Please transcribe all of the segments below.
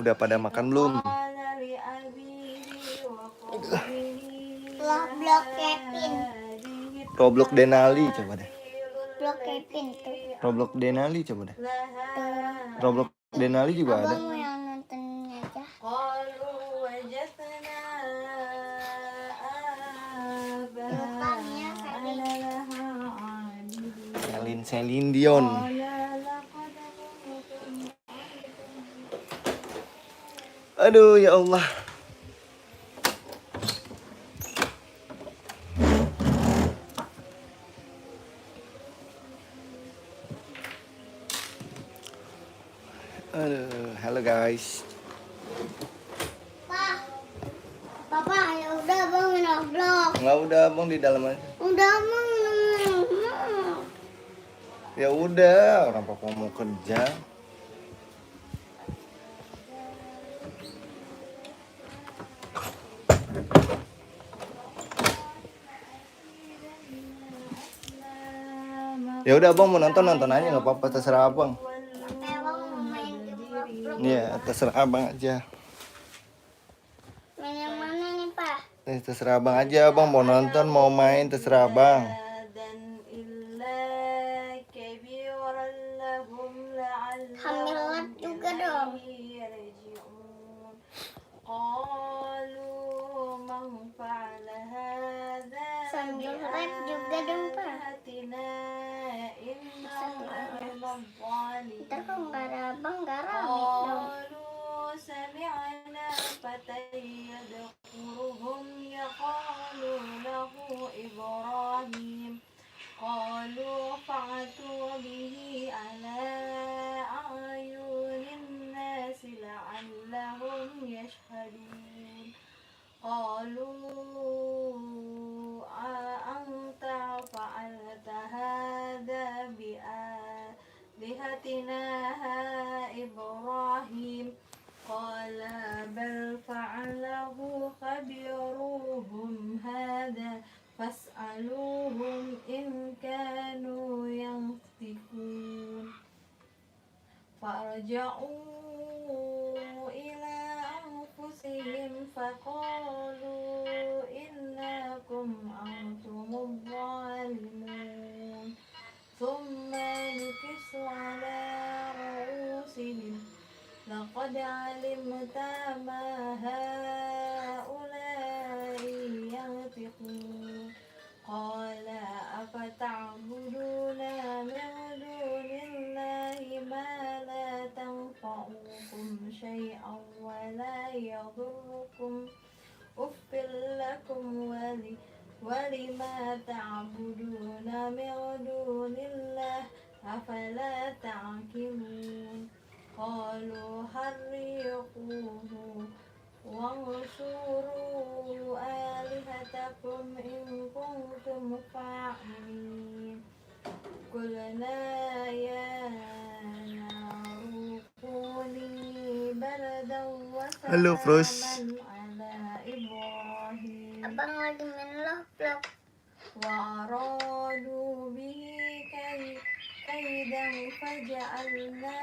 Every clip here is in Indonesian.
Udah pada makan belum? Roblox Kevin. Roblox Denali coba deh. Roblox Kevin tuh. Roblox Denali coba deh. Roblox Denali juga ada. Abang mau yang nontonin aja. Lupanya Celine Dion. Aduh ya Allah. Aduh, halo guys. Papa, ya udah bang main Roblox. Nggak, udah abang di dalam aja. Udah bang. Ya udah, orang papa mau kerja. Ya udah abang mau nonton aja, nggak apa-apa, terserah abang. Sampai abang mau main game Roblox. Iya, terserah abang aja. Main yang mana nih pak? Terserah abang aja, abang mau nonton mau main terserah abang. Hamilat juga dong. Sambil rap juga dong pak. Ntar kalau nggak ada abang nggak rame dong. سمعنا فتى يذكرهم يقال له إبراهيم قالوا فأتوا به على أعين الناس لعلهم يشهدون قالوا أأنت فعلت هذا بآلهتنا إبراهيم قال بل فعله كبيرهم هذا فاسألوهم إن كانوا ينطقون فرجعوا إلى أنفسهم فقالوا إنكم أنتم الظالمون ثم نكسوا على رؤوسهم لقد علمت ما هؤلاء ينطقون قال أفتعبدون من دون الله ما لا تنفعكم شيئا ولا يضركم أف لكم ولما تعبدون من دون الله أفلا تعقلون قالوا حرقوه وانصروا آلهتكم إن كنتم فاعلين قلنا يا نار كوني بردا Halo, Fros. وسلاما على إبراهيم Abang lagi main Roblox. وأرادوا به كيدا فجعلناهم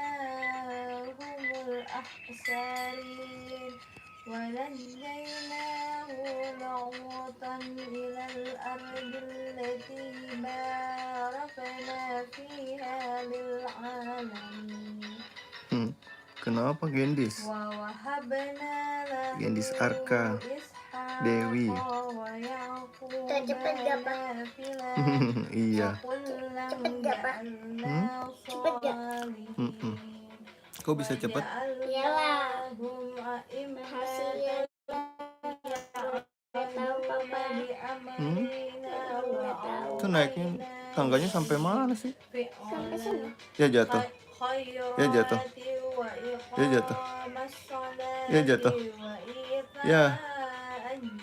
الأخسرين ونجيناه لوطا إلى الأرض التي باركنا فيها للعالمين Kenapa Gendis? ووهبنا له Gendis Arka Dewi. Udah cepet gak pak? Iya. Cepet gak pak? Cepet gak? Kok bisa cepet? Iyalah. Hasilnya tahu papa. Itu naiknya tangganya sampai mana sih? Sampai sana. Ya jatuh. Ya jatuh. Ya jatuh. Ya jatuh. Ya.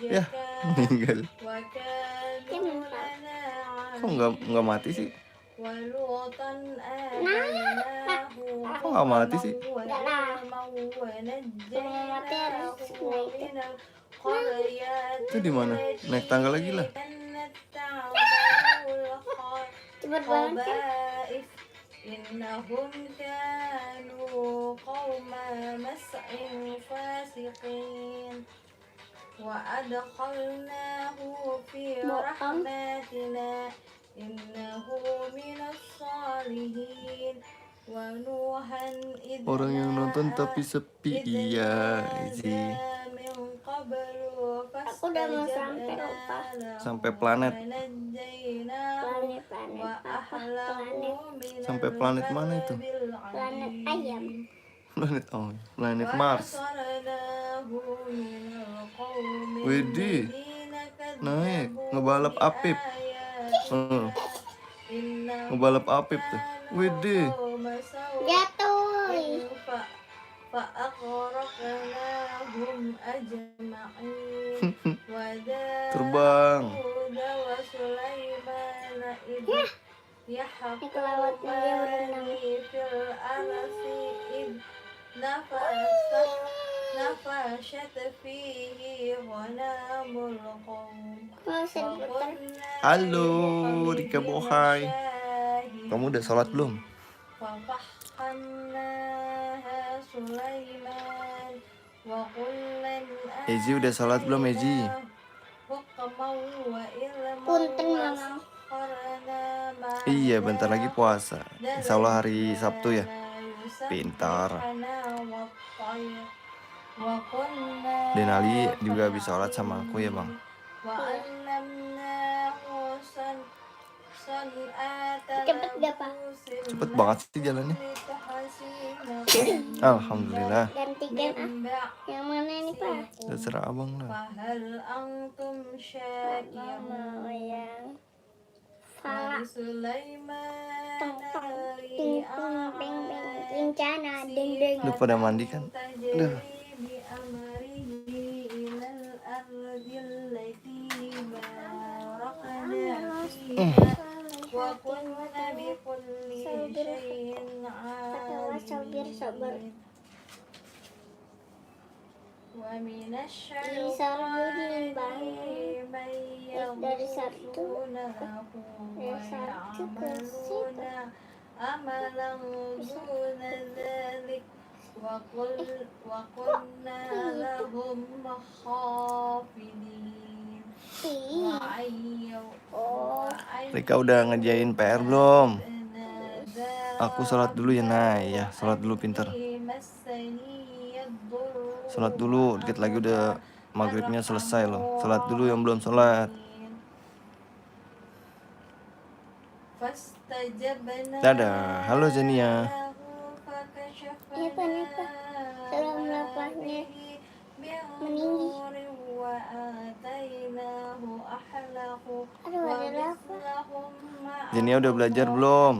Ya meninggal. Kok nggak mati sih? Kok nggak mati sih? Enggak lah. Sebelum mati harus naik. Itu di mana? Naik tangga lagi lah. Cepet banget kan? إنهم كانوا قوم مسع فاسقين وأدخلناه في رحمتنا إنه من الصالحين ونوحا إذ Orang yang nonton tapi sepi. Iya, Ezi. من قبل Aku udah mau sampai lupa. Sampai planet. Sampai planet mana itu? Planet ayam. Planet Mars. Widih, naik ngebalap Apip. Ngebalap Apip tuh. Widih. Jatuh. فأغرقناهم أجمعين Terbang. وداود وسليمان إذ Kelawatnya dia يحكمان berenang. في الأرض إذ نفشت فيه غنم القوم Mau seputar. Halo, Rika Bohai. Kamu udah sholat belum? Ezi udah sholat belum, Ezi? Punten Mama. Iya, bentar lagi puasa. Insya Allah hari Sabtu ya. Pintar. Denali juga bisa sholat sama aku ya, Bang. Cepet gak, Pak? Cepet banget sih jalannya. Alhamdulillah. Gantikan Yang mana ini, Pak? Terserah abang lah. Fahal antum syakirun Mau yang Falak. Sulaiman Tong tong. Ting ting beng beng. Kincana deng deng. Udah pada mandi kan? Udah. Sabar. ومن Disaburin, Bang. Dari Sabtu ke situ. عملا دون ذلك وقلنا لهم خافضين Rika udah ngerjain PR belum? Aku sholat dulu ya, Nay. Ya, sholat dulu pinter. Sholat dulu, dikit lagi udah maghribnya selesai loh. Sholat dulu yang belum sholat. Dadah, halo Zenia. Apa? Salam lapasnya meninggi. Aduh, ada apa? Zenia udah belajar belum?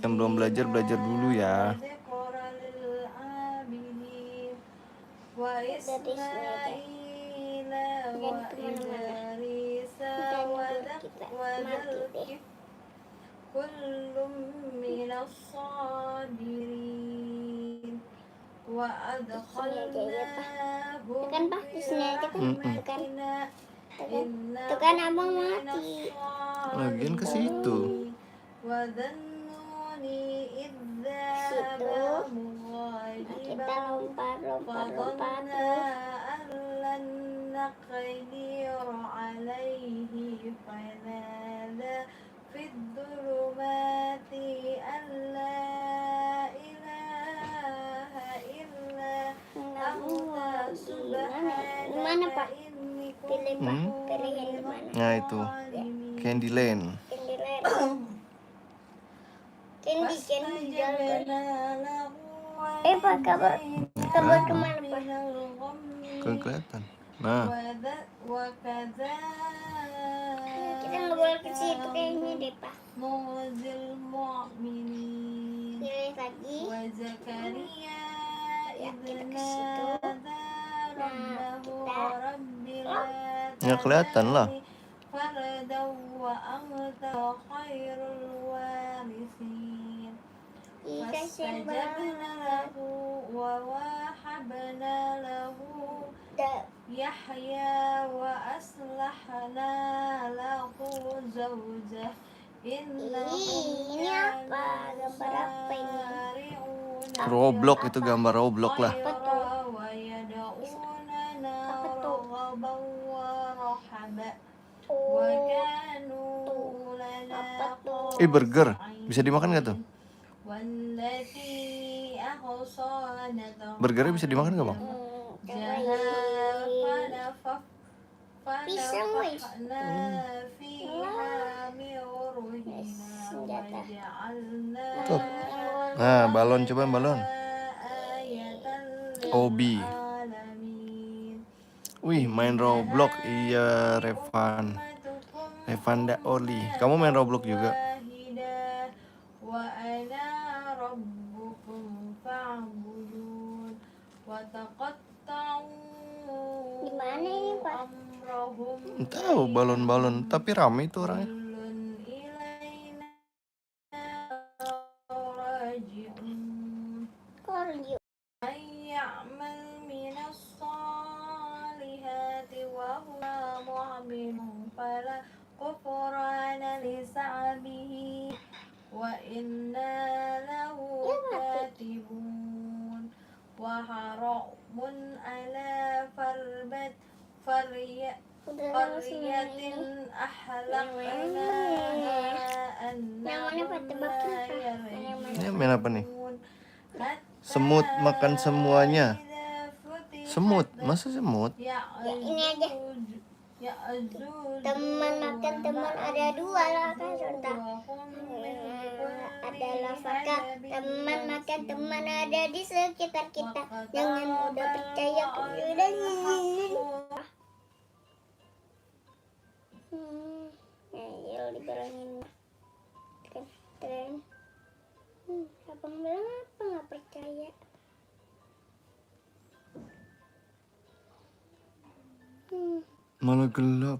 Yang belum belajar, belajar dulu ya. Kullum minas sabirin wa adkhalnahum Tekan, Pak, di sini aja kan. Tekan. Tekan abang mati. Lagian ke situ. Situ. Kita lompat. في الظلمات أن لا إله إلا أنت سبحانك Gimana, Pak? إني Pilih, Pak. Pilih yang di mana? Nah itu, Candyland. Candy jalan. Pak, kabar kemana, Pak? Kelihatan. Nah, Kita nggak boleh ke situ kayaknya deh, Pak. Pilih lagi. Ya, kita ke situ. Nah, kita nggak kelihatan lah. فاستجبنا له ووهبنا له يحيى وأصلحنا له زوجه Ini apa? Gambar apa ini? Roblox itu gambar Roblox lah. Apa tuh? Apa tuh? Oh, apa tuh? Burger. Bisa dimakan gak tuh? Burgernya bisa dimakan gak, Bang? Pisang, wis. Tuh. Nah, balon, coba balon. Obi. Wih, main Roblox. Iya, Revanda Oli. Kamu main Roblox juga? Wa ana rabbukum fa'budun wa taqatta'u Gimana ini, Pak? amrahum Tahu balon-balon, tapi rame itu orangnya. kullun ilaina raji'un Korju. man ya'mal minas salihati wa huwa mu'minun fala kufrana li sa'bihi wa inna lahu katibun wa haramun ala qaryatin ahlaknaha Namanya Pak, tebakin, Pak. Ini main apa nih? Semut makan semuanya. Semut, masa semut? Ya, ini aja. Teman makan teman ada dua lah kan, Sonta. Adalah fakta. Teman makan teman ada di sekitar kita. Jangan mudah percaya kepadanya. Ya, dibilangin kan tren. Abang bilang apa nggak percaya? Malah gelap.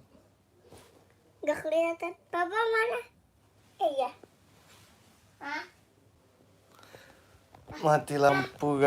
Gak kelihatan. Papa mana? Iya. Hah? Mati lampu.